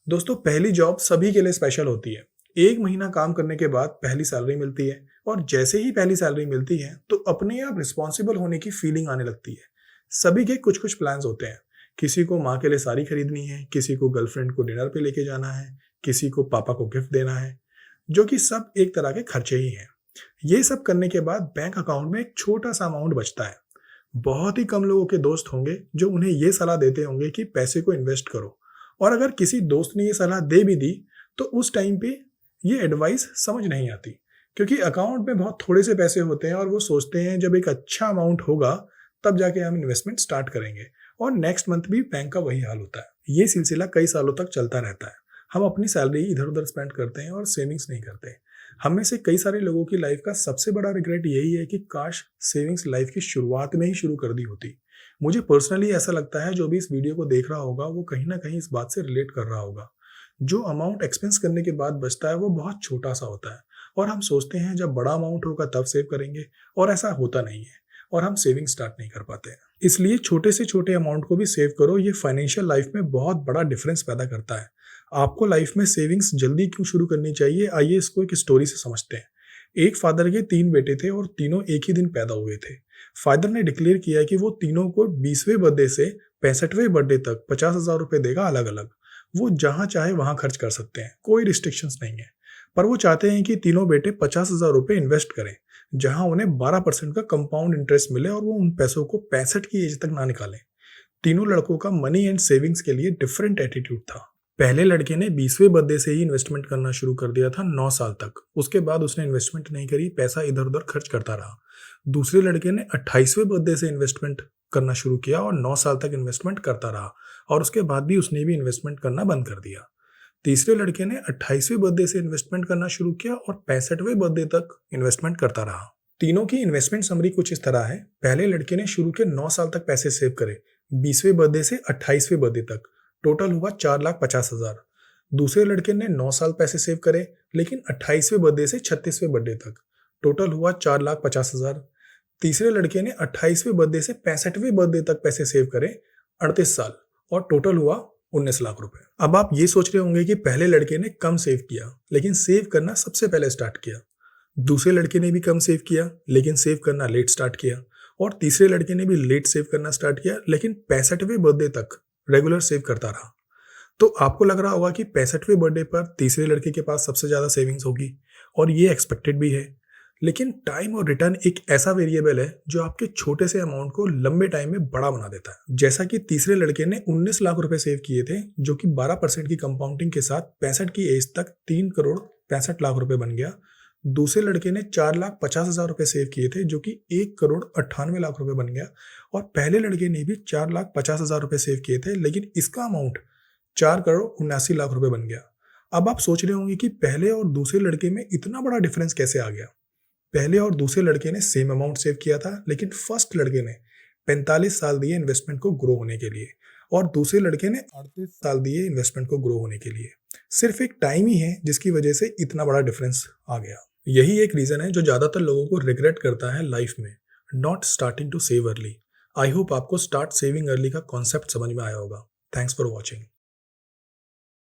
दोस्तों, पहली जॉब सभी के लिए स्पेशल होती है। 1 महीना काम करने के बाद पहली सैलरी मिलती है और जैसे ही पहली सैलरी मिलती है तो अपने आप रिस्पॉन्सिबल होने की फीलिंग आने लगती है। सभी के कुछ-कुछ प्लान्स होते हैं। किसी को माँ के लिए साड़ी खरीदनी है, किसी को गर्लफ्रेंड को डिनर पे लेके जाना है, किसी को पापा को गिफ्ट देना है, जो कि सब एक तरह के खर्चे ही हैं। ये सब करने के बाद बैंक अकाउंट में एक छोटा-सा अमाउंट बचता है। बहुत ही कम लोगों के दोस्त होंगे जो उन्हें ये सलाह देते होंगे कि पैसे को इन्वेस्ट करो, और अगर किसी दोस्त ने ये सलाह दे भी दी तो उस टाइम पे ये एडवाइस समझ नहीं आती, क्योंकि अकाउंट में बहुत थोड़े से पैसे होते हैं और वो सोचते हैं जब एक अच्छा अमाउंट होगा तब जाके हम इन्वेस्टमेंट स्टार्ट करेंगे। और नेक्स्ट मंथ भी बैंक का वही हाल होता है। ये सिलसिला कई सालों तक चलता रहता है। हम अपनी सैलरी इधर उधर स्पेंड करते हैं और सेविंग्स नहीं करते। हम में से कई सारे लोगों की लाइफ का सबसे बड़ा रिग्रेट यही है कि काश सेविंग्स लाइफ की शुरुआत में ही शुरू कर दी होती। मुझे पर्सनली ऐसा लगता है जो भी इस वीडियो को देख रहा होगा वो कहीं ना कहीं इस बात से रिलेट कर रहा होगा। जो अमाउंट एक्सपेंस करने के बाद बचता है वो बहुत छोटा सा होता है और हम सोचते हैं जब बड़ा अमाउंट होगा तब सेव करेंगे, और ऐसा होता नहीं है और हम सेविंग स्टार्ट नहीं कर पाते हैं। इसलिए छोटे से छोटे अमाउंट को भी सेव करो। ये फाइनेंशियल लाइफ में बहुत बड़ा डिफरेंस पैदा करता है। आपको लाइफ में सेविंग्स जल्दी क्यों शुरू करनी चाहिए, आइए इसको एक स्टोरी से समझते हैं। एक फादर के 3 बेटे थे और तीनों एक ही दिन पैदा हुए थे। फादर ने डिक्लेयर किया कि वो तीनों को 20वें बर्थडे से 65वें बर्थडे तक 50,000 रुपए देगा अलग अलग। वो जहां चाहे वहां खर्च कर सकते हैं, कोई रिस्ट्रिक्शंस नहीं है। पर वो चाहते हैं कि तीनों बेटे 50,000 रुपए इन्वेस्ट करें, जहां उन्हें 12% का कंपाउंड इंटरेस्ट मिले और वो उन पैसों को 65 की एज तक ना निकालें। तीनों लड़कों का मनी एंड सेविंग्स के लिए डिफरेंट एटीट्यूड था। पहले लड़के ने 20वें बर्थडे से ही इन्वेस्टमेंट करना शुरू कर दिया था 9 साल तक। उसके बाद उसने इन्वेस्टमेंट नहीं करी, पैसा इधर उधर खर्च करता रहा। दूसरे लड़के ने 28वें बर्थडे से इन्वेस्टमेंट करना शुरू किया और 9 साल तक इन्वेस्टमेंट करता रहा, और उसके बाद भी उसने भी इन्वेस्टमेंट करना बंद कर दिया। तीसरे लड़के ने 28वें बर्थडे से इन्वेस्टमेंट करना शुरू किया और 65वें बर्थडे तक इन्वेस्टमेंट करता रहा। तीनों की इन्वेस्टमेंट समरी कुछ इस तरह है। पहले लड़के ने शुरू के 9 साल तक पैसे सेव करे, 20वें बर्थडे से 28वें बर्थडे तक। टोटल हुआ 4,50,000। दूसरे लड़के ने 9 साल पैसे सेव करे, लेकिन 28वें बर्थडे से 36वें बर्थडे तक। टोटल हुआ 4,50,000। तीसरे लड़के ने 28वें बर्थडे से 65वें बर्थडे तक पैसे सेव करे, 38 साल, और टोटल हुआ 19 लाख रुपए। अब आप ये सोच रहे होंगे कि पहले लड़के ने कम सेव किया, लेकिन सेव करना सबसे पहले स्टार्ट किया। दूसरे लड़के ने भी कम सेव किया, लेकिन सेव करना लेट स्टार्ट किया। और तीसरे लड़के ने भी लेट सेव करना स्टार्ट किया, लेकिन 65वें बर्थडे तक रेगुलर सेव करता रहा। तो आपको लग रहा होगा कि 65वें बर्थडे पर तीसरे लड़के के पास सबसे ज्यादा सेविंग्स होगी, और ये एक्सपेक्टेड भी है। लेकिन टाइम और रिटर्न एक ऐसा वेरिएबल है जो आपके छोटे से अमाउंट को लंबे टाइम में बड़ा बना देता है। जैसा कि तीसरे लड़के ने 19 लाख रुपए सेव किए थे, जो कि 12% की कंपाउंडिंग के साथ 65 की एज तक 3 करोड़ 65 लाख रुपए बन गया। दूसरे लड़के ने 4,50,000 रुपए सेव किए थे, जो कि 1 करोड़ 98 लाख रुपए बन गया। और पहले लड़के ने भी 4,50,000 रुपए सेव किए थे, लेकिन इसका अमाउंट 4 करोड़ 79 लाख रुपए बन गया। अब आप सोच रहे होंगे कि पहले और दूसरे लड़के में इतना बड़ा डिफरेंस कैसे आ गया। पहले और दूसरे लड़के ने सेम अमाउंट सेव किया था, लेकिन फर्स्ट लड़के ने 45 साल दिए इन्वेस्टमेंट को ग्रो होने के लिए, और दूसरे लड़के ने 38 साल दिए इन्वेस्टमेंट को ग्रो होने के लिए। सिर्फ एक टाइम ही है जिसकी वजह से इतना बड़ा डिफरेंस आ गया। यही एक रीजन है जो ज्यादातर लोगों को रिग्रेट करता है लाइफ में, not starting to save early. I hope आपको स्टार्ट सेविंग अर्ली का कॉन्सेप्ट समझ में आया होगा। Thanks for watching.